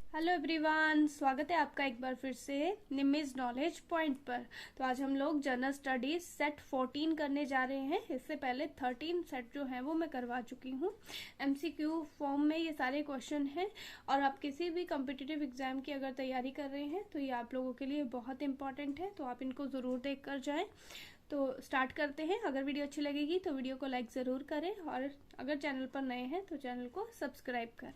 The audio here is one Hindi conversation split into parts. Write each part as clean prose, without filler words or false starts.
हेलो एवरीवन, स्वागत है आपका एक बार फिर से निमिज नॉलेज पॉइंट पर। तो आज हम लोग जनरल स्टडीज सेट 14 करने जा रहे हैं। इससे पहले 13 सेट जो है वो मैं करवा चुकी हूँ। एमसीक्यू फॉर्म में ये सारे क्वेश्चन हैं और आप किसी भी कॉम्पिटिटिव एग्जाम की अगर तैयारी कर रहे हैं तो ये आप लोगों के लिए बहुत इंपॉर्टेंट है, तो आप इनको ज़रूर देख कर जाएँ। तो स्टार्ट करते हैं। अगर वीडियो अच्छी लगेगी तो वीडियो को लाइक ज़रूर करें और अगर चैनल पर नए हैं तो चैनल को सब्सक्राइब करें।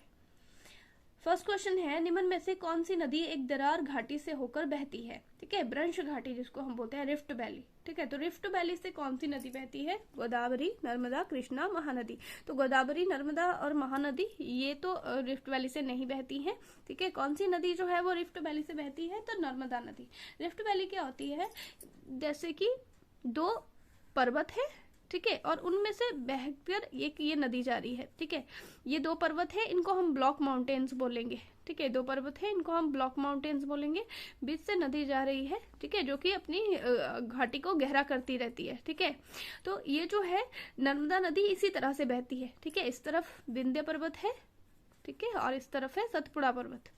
फर्स्ट क्वेश्चन है, निम्न में से कौन सी नदी एक दरार घाटी से होकर बहती है? ठीक है, ब्रंश घाटी जिसको हम बोलते हैं, रिफ्ट वैली। ठीक है, तो रिफ्ट वैली से कौन सी नदी बहती है? गोदावरी, नर्मदा, कृष्णा, महानदी। तो गोदावरी, नर्मदा और महानदी ये तो रिफ्ट वैली से नहीं बहती है। ठीक है, कौन सी नदी जो है वो रिफ्ट वैली से बहती है? तो नर्मदा नदी। रिफ्ट वैली क्या होती है? जैसे कि दो पर्वत है, ठीक है, और उनमें से बहकर एक ये नदी जा रही है। ठीक है, ये दो पर्वत है, इनको हम ब्लॉक माउंटेन्स बोलेंगे। ठीक है, दो पर्वत है, इनको हम ब्लॉक माउंटेन्स बोलेंगे। बीच से नदी जा रही है, ठीक है, जो कि अपनी घाटी को गहरा करती रहती है। ठीक है, तो ये जो है नर्मदा नदी इसी तरह से बहती है। ठीक है, इस तरफ विंध्य पर्वत है, ठीक है, और इस तरफ है सतपुड़ा पर्वत।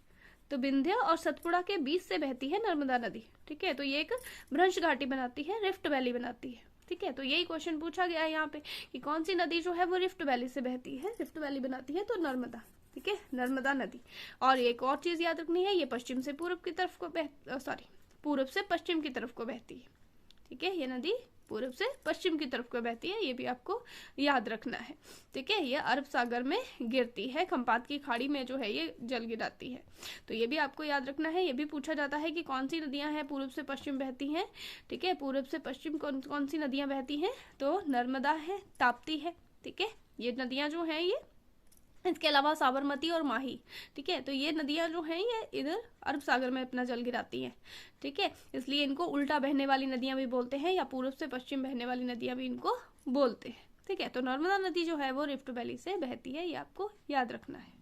तो विंध्य और सतपुड़ा के बीच से बहती है नर्मदा नदी। ठीक है, तो ये एक भ्रंश घाटी बनाती है, रिफ्ट वैली बनाती है। ठीक है, तो यही क्वेश्चन पूछा गया है यहाँ पे कि कौन सी नदी जो है वो रिफ्ट वैली से बहती है, रिफ्ट वैली बनाती है, तो नर्मदा। ठीक है, नर्मदा नदी। और एक और चीज याद रखनी है, ये पश्चिम से पूर्व की तरफ को पूर्व से पश्चिम की तरफ को बहती है। ठीक है, ये नदी पूर्व से पश्चिम की तरफ को बहती है, ये भी आपको याद रखना है। ठीक है, ये अरब सागर में गिरती है, खंपात की खाड़ी में जो है ये जल गिराती है। तो ये भी आपको याद रखना है। ये भी पूछा जाता है कि कौन सी नदियां हैं पूर्व से पश्चिम बहती हैं। ठीक है, पूर्व से पश्चिम कौन कौन सी नदियां बहती हैं? तो नर्मदा है, ताप्ती है। ठीक है, ये नदियां जो हैं ये, इसके अलावा साबरमती और माही। ठीक है, तो ये नदियां जो हैं ये इधर अरब सागर में अपना जल गिराती हैं। ठीक है, इसलिए इनको उल्टा बहने वाली नदियां भी बोलते हैं, या पूर्व से पश्चिम बहने वाली नदियां भी इनको बोलते हैं। ठीक है, तो नर्मदा नदी जो है वो रिफ्ट वैली से बहती है, ये आपको याद रखना है।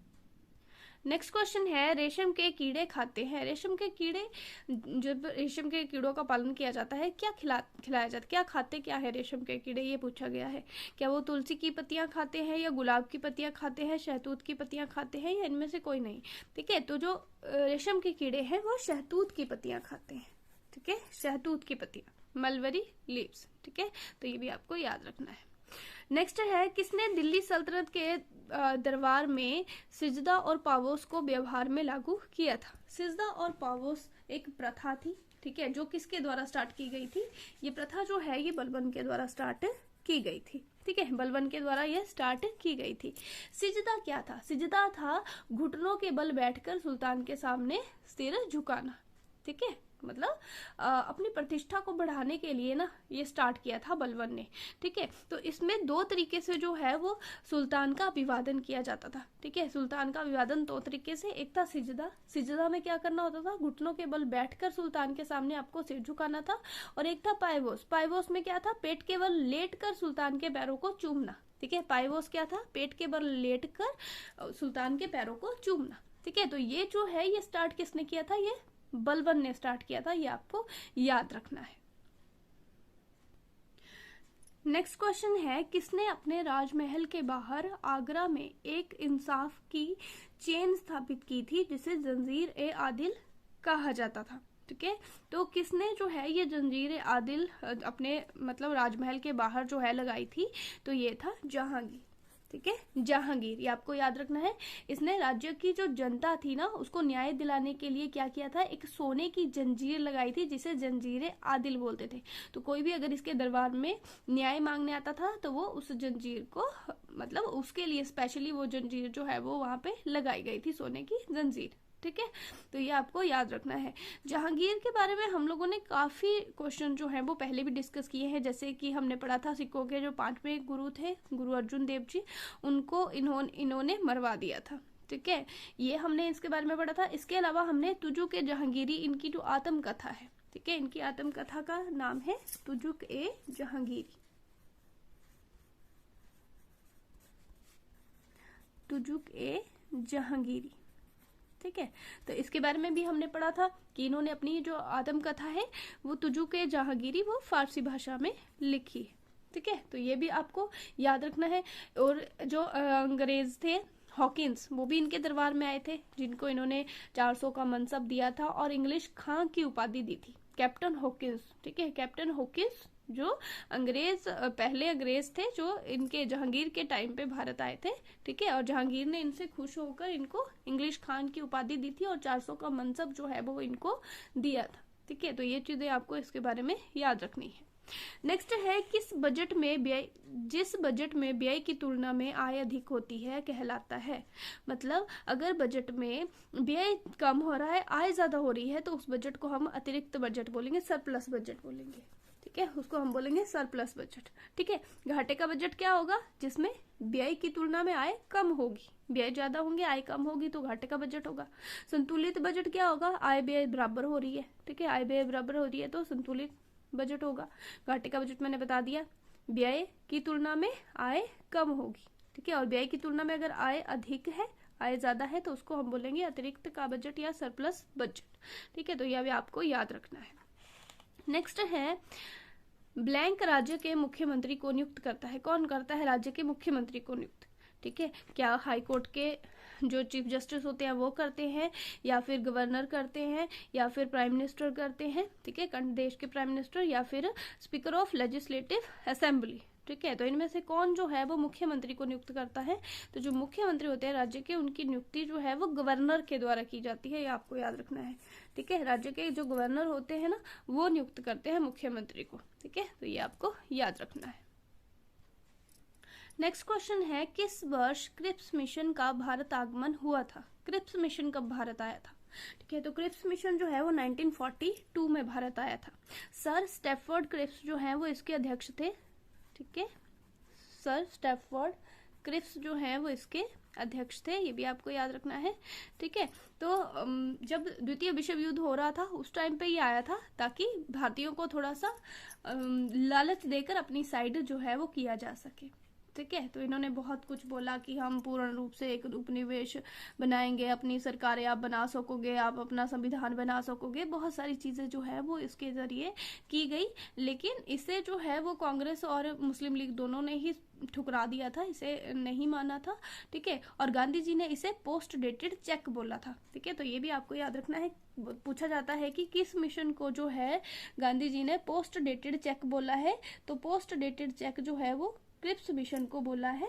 नेक्स्ट क्वेश्चन है, रेशम के कीड़े खाते हैं। रेशम के कीड़े, जब रेशम के कीड़ों का पालन किया जाता है, क्या खिलाया जाता है, क्या खाते क्या है रेशम के कीड़े, ये पूछा गया है। क्या वो तुलसी की पत्तियां खाते हैं, या गुलाब की पत्तियां खाते हैं, शहतूत की पत्तियां खाते हैं, या इनमें से कोई नहीं? ठीक है, तो जो रेशम के कीड़े हैं वो शहतूत की पत्तियां खाते हैं। ठीक है, शहतूत की पत्तियां, मलबरी लीव्स। ठीक है, तो ये भी आपको याद रखना है। नेक्स्ट है, किसने दिल्ली सल्तनत के दरबार में सिजदा और पावोस को व्यवहार में लागू किया था? सिजदा और पावोस एक प्रथा थी, ठीक है, जो किसके द्वारा स्टार्ट की गई थी? ये प्रथा जो है ये बलबन के द्वारा स्टार्ट की गई थी। ठीक है, बलबन के द्वारा ये स्टार्ट की गई थी। सिजदा क्या था? सिजदा था घुटनों के बल बैठकर सुल्तान के सामने सिर झुकाना। ठीक है, मतलब अपनी प्रतिष्ठा को बढ़ाने के लिए ना ये स्टार्ट किया था बलबन ने। ठीक है, तो इसमें दो तरीके से जो है वो सुल्तान का अभिवादन किया जाता था। ठीक है, सुल्तान का अभिवादन दो तरीके से, एक था सिजदा। सिजदा में क्या करना होता था? घुटनों के बल बैठकर सुल्तान के सामने आपको सिर झुकाना था। और एक था पायवोस। पायवोस में क्या था? पेट के बल लेट कर सुल्तान के पैरों को चूमना। ठीक है, पायवोस क्या था? पेट के बल लेट कर सुल्तान के पैरों को चूमना। ठीक है, तो ये जो है ये स्टार्ट किसने किया था? ये बलबन ने स्टार्ट किया था, ये आपको याद रखना है। नेक्स्ट क्वेश्चन है, किसने अपने राजमहल के बाहर आगरा में एक इंसाफ की चेन स्थापित की थी जिसे जंजीर ए आदिल कहा जाता था? ठीक है, तो किसने जो है ये जंजीर आदिल अपने मतलब राजमहल के बाहर जो है लगाई थी? तो ये था जहांगीर। ठीक है, जहांगीर, ये आपको याद रखना है। इसने राज्य की जो जनता थी ना उसको न्याय दिलाने के लिए क्या किया था? एक सोने की जंजीर लगाई थी जिसे जंजीर आदिल बोलते थे। तो कोई भी अगर इसके दरबार में न्याय मांगने आता था तो वो उस जंजीर को, मतलब उसके लिए स्पेशली वो जंजीर जो है वो वहां पे लगाई गई थी, सोने की जंजीर। ठीक है, तो ये आपको याद रखना है। जहांगीर के बारे में हम लोगों ने काफी क्वेश्चन जो है वो पहले भी डिस्कस किए हैं। जैसे कि हमने पढ़ा था सिखों के जो 5वें गुरु थे, गुरु अर्जुन देव जी, उनको इन्होंने मरवा दिया था। ठीक है, ये हमने इसके बारे में पढ़ा था। इसके अलावा हमने तुजुक ए जहांगीरी, इनकी जो आत्मकथा है, ठीक है, इनकी आत्मकथा का नाम है तुजुक ए जहांगीरी। तुजुक ए जहांगीरी। ठीक है, तो इसके बारे में भी हमने पढ़ा था कि इन्होंने अपनी जो आत्मकथा है वो तुजुक ए जहांगीरी वो फारसी भाषा में लिखी है। ठीक है, तो ये भी आपको याद रखना है। और जो अंग्रेज थे हॉकिंस, वो भी इनके दरबार में आए थे, जिनको इन्होंने 400 का मनसब दिया था और इंग्लिश खां की उपाधि दी थी। कैप्टन हॉकिंस, ठीक है, कैप्टन हॉकिंस जो पहले अंग्रेज थे जो इनके जहांगीर के टाइम पे भारत आए थे, ठीक है, और जहांगीर ने इनसे खुश होकर इनको इंग्लिश खान की उपाधि दी थी और 400 का मनसब जो है वो इनको दिया था, ठीक है। तो ये चीजें आपको इसके बारे में याद रखनी है। नेक्स्ट है किस बजट में व्यय, जिस बजट में व्यय की तुलना में आय अधिक होती है कहलाता है। मतलब अगर बजट में व्यय कम हो रहा है, आय ज्यादा हो रही है, तो उस बजट को हम अतिरिक्त बजट बोलेंगे, सरप्लस बजट बोलेंगे, ठीक है, उसको हम बोलेंगे सरप्लस बजट, ठीक है। घाटे का बजट क्या होगा, जिसमें व्यय की तुलना में आय कम होगी, व्यय ज्यादा होंगे आय कम होगी, तो घाटे का बजट होगा। संतुलित बजट क्या होगा, आय व्यय बराबर हो रही है, ठीक है, आय व्यय बराबर हो रही है तो संतुलित बजट होगा। घाटे का बजट मैंने बता दिया, व्यय की तुलना में आय कम होगी, ठीक है, और व्यय की तुलना में अगर आय अधिक है, आय ज्यादा है, तो उसको हम बोलेंगे अतिरिक्त का बजट या सरप्लस बजट, ठीक है। तो यह भी आपको याद रखना है। नेक्स्ट है ब्लैंक राज्य के मुख्यमंत्री को नियुक्त करता है। कौन करता है, राज्य के मुख्यमंत्री को नियुक्त, ठीक है। क्या हाई कोर्ट के जो चीफ जस्टिस होते हैं वो करते हैं, या फिर गवर्नर करते हैं, या फिर प्राइम मिनिस्टर करते हैं, ठीक है, देश के प्राइम मिनिस्टर, या फिर स्पीकर ऑफ लेजिस्लेटिव असेंबली, ठीक है। तो इनमें से कौन जो है वो मुख्यमंत्री को नियुक्त करता है, तो जो मुख्यमंत्री होते हैं राज्य के, उनकी नियुक्ति जो है वो गवर्नर के द्वारा की जाती है, ये आपको याद रखना है, ठीक है। राज्य के जो गवर्नर होते हैं ना, वो नियुक्त करते हैं मुख्यमंत्री को, ठीक है, तो ये आपको याद रखना है। नेक्स्ट क्वेश्चन है किस वर्ष क्रिप्स मिशन का भारत आगमन हुआ था। क्रिप्स मिशन कब भारत आया था, ठीक है, तो क्रिप्स मिशन जो है वो 1942 में भारत आया था। सर स्टैफोर्ड क्रिप्स जो है वो इसके अध्यक्ष थे, ठीक है, सर स्टैफोर्ड क्रिप्स जो है वो इसके अध्यक्ष थे, ये भी आपको याद रखना है, ठीक है। तो जब द्वितीय विश्व युद्ध हो रहा था उस टाइम पे ये आया था, ताकि भारतीयों को थोड़ा सा लालच देकर अपनी साइड जो है वो किया जा सके, ठीक है। तो इन्होंने बहुत कुछ बोला कि हम पूर्ण रूप से एक उपनिवेश बनाएंगे, अपनी सरकारें आप बना सकोगे, आप अपना संविधान बना सकोगे, बहुत सारी चीजें जो है वो इसके जरिए की गई। लेकिन इसे जो है वो कांग्रेस और मुस्लिम लीग दोनों ने ही ठुकरा दिया था, इसे नहीं माना था, ठीक है। और गांधी जी ने इसे पोस्ट डेटेड चेक बोला था, ठीक है। तो ये भी आपको याद रखना है, पूछा जाता है कि किस मिशन को जो है गांधी जी ने पोस्ट डेटेड चेक बोला है, तो पोस्ट डेटेड चेक जो है वो क्रिप्स मिशन को बोला है,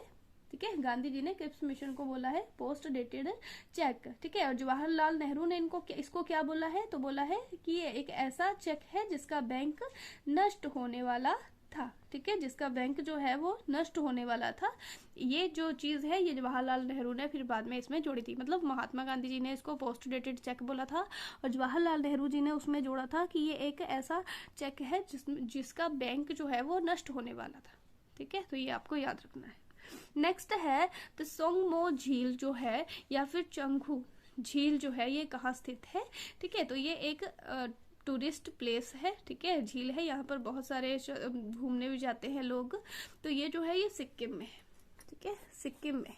ठीक है। गांधी जी ने क्रिप्स मिशन को बोला है पोस्ट डेटेड चेक, ठीक है। और जवाहरलाल नेहरू ने इसको क्या बोला है, तो बोला है कि ये एक ऐसा चेक है जिसका बैंक नष्ट होने वाला था, ठीक है, जिसका बैंक जो है वो नष्ट होने वाला था। ये जो चीज है ये जवाहरलाल नेहरू ने फिर बाद में इसमें जोड़ी थी। मतलब महात्मा गांधी जी ने इसको पोस्ट डेटेड चेक बोला था और जवाहरलाल नेहरू जी ने उसमें जोड़ा था कि ये एक ऐसा चेक है जिसका बैंक जो है वो नष्ट होने वाला था, ठीक है। तो ये आपको याद रखना है। नेक्स्ट है तो सोंगमो झील जो है या फिर चंगू झील जो है ये कहाँ स्थित है, ठीक है। तो ये एक टूरिस्ट प्लेस है, ठीक है, झील है, यहाँ पर बहुत सारे घूमने भी जाते हैं लोग। तो ये जो है ये सिक्किम में है, ठीक है, सिक्किम में,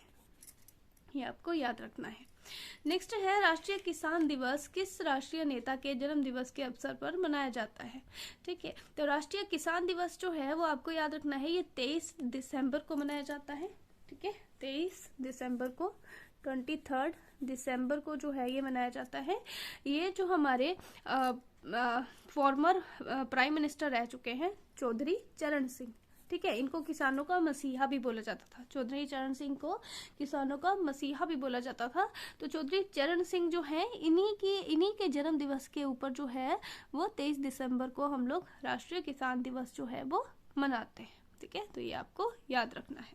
ये आपको याद रखना है। नेक्स्ट है राष्ट्रीय किसान दिवस किस राष्ट्रीय नेता के जन्म दिवस के अवसर पर मनाया जाता है, ठीक है। तो राष्ट्रीय किसान दिवस जो है वो आपको याद रखना है, ये 23 दिसंबर को मनाया जाता है, ठीक है, 23 दिसंबर को, 23 दिसंबर को जो है ये मनाया जाता है। ये जो हमारे फॉर्मर प्राइम मिनिस्टर रह चुके हैं चौधरी चरण सिंह, ठीक है, इनको किसानों का मसीहा भी बोला जाता था। चौधरी चरण सिंह को किसानों का मसीहा भी बोला जाता था। तो चौधरी चरण सिंह जो है इन्हीं के जन्म दिवस के ऊपर जो है वो 23 दिसंबर को हम लोग राष्ट्रीय किसान दिवस जो है वो मनाते हैं, ठीक है। तो ये आपको याद रखना है।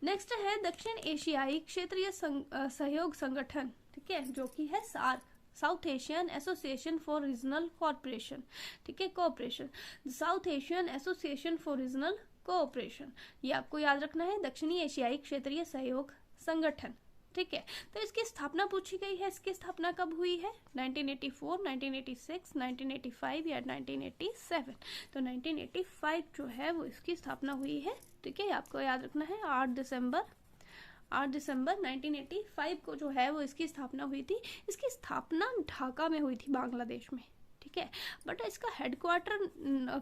नेक्स्ट है दक्षिण एशियाई क्षेत्रीय सहयोग संगठन, ठीक है, जो कि है SAARC, south Asian association for regional corporation, ठीक है, cooperation, south Asian association for regional cooperation, ये आपको याद रखना है, दक्षिणी एशियाई क्षेत्रीय सहयोग संगठन, ठीक है। तो इसकी स्थापना पूछी गई है, इसकी स्थापना कब हुई है, 1984, 1986, 1985 या 1987। तो 1985 जो है वो इसकी स्थापना हुई है, ठीक है, आपको याद रखना है। 8 दिसंबर 1985 को जो है वो इसकी स्थापना हुई थी। इसकी स्थापना ढाका में हुई थी, बांग्लादेश में, ठीक है। बट इसका हेडक्वार्टर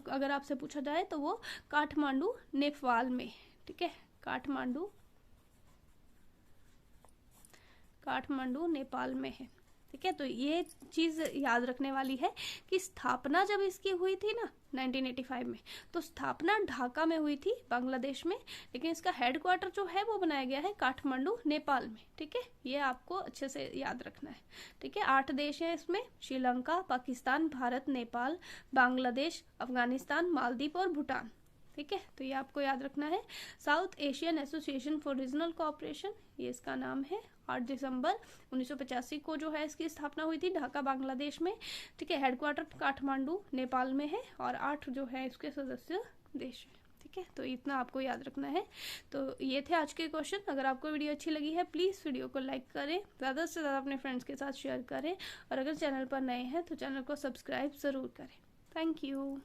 अगर आपसे पूछा जाए तो वो काठमांडू नेपाल में, ठीक है, काठमांडू काठमांडू नेपाल में है। ठीक है, तो ये चीज याद रखने वाली है कि स्थापना जब इसकी हुई थी ना 1985 में, तो स्थापना ढाका में हुई थी बांग्लादेश में, लेकिन इसका हेडक्वार्टर जो है वो बनाया गया है काठमांडू नेपाल में। ठीक है, ये आपको अच्छे से याद रखना है। ठीक है, 8 देश हैं इसमें, श्रीलंका, पाकिस्तान, भारत, नेपाल, बांग्लादेश, अफगानिस्तान, मालदीव और भूटान। ठीक है, तो ये आपको याद रखना है। South Asian association for regional cooperation, ये इसका नाम है। 8 दिसंबर 1985 को जो है इसकी स्थापना हुई थी ढाका बांग्लादेश में। ठीक है, हेडक्वार्टर काठमांडू नेपाल में है और 8 जो है इसके सदस्य देश हैं। ठीक है, तो इतना आपको याद रखना है। तो ये थे आज के क्वेश्चन। अगर आपको वीडियो अच्छी लगी है प्लीज़ वीडियो को लाइक करें, ज़्यादा से ज़्यादा अपने फ्रेंड्स के साथ शेयर करें, और अगर चैनल पर नए हैं तो चैनल को सब्सक्राइब ज़रूर करें। Thank you.